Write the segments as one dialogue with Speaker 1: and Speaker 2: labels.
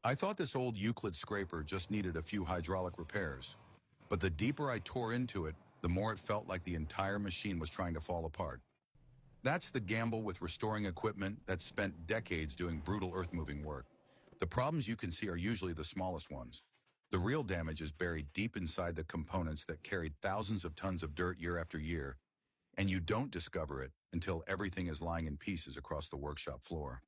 Speaker 1: I thought this old Euclid scraper just needed a few hydraulic repairs, but the deeper I tore into it, the more it felt like the entire machine was trying to fall apart. That's the gamble with restoring equipment that's spent decades doing brutal earth-moving work. The problems you can see are usually the smallest ones. The real damage is buried deep inside the components that carried thousands of tons of dirt year after year, and you don't discover it until everything is lying in pieces across the workshop floor.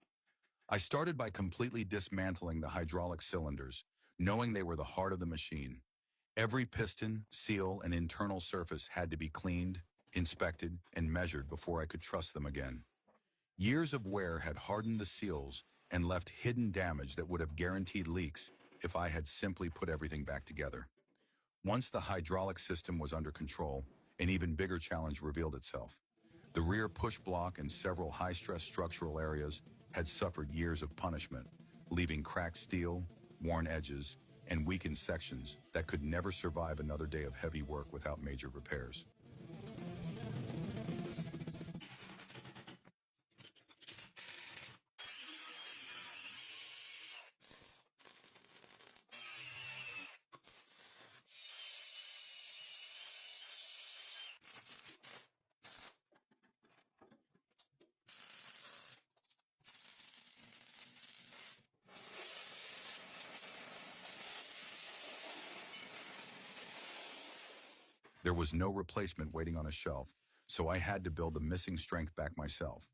Speaker 1: I started by completely dismantling the hydraulic cylinders, knowing they were the heart of the machine. Every piston, seal, and internal surface had to be cleaned, inspected, and measured before I could trust them again. Years of wear had hardened the seals and left hidden damage that would have guaranteed leaks if I had simply put everything back together. Once the hydraulic system was under control, an even bigger challenge revealed itself. The rear push block and several high-stress structural areas had suffered years of punishment, leaving cracked steel, worn edges, and weakened sections that could never survive another day of heavy work without major repairs. There was no replacement waiting on a shelf, so I had to build the missing strength back myself.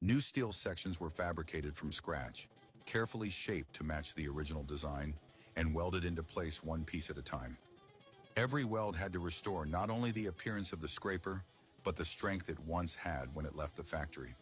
Speaker 1: New steel sections were fabricated from scratch, carefully shaped to match the original design, and welded into place one piece at a time. Every weld had to restore not only the appearance of the scraper, but the strength it once had when it left the factory.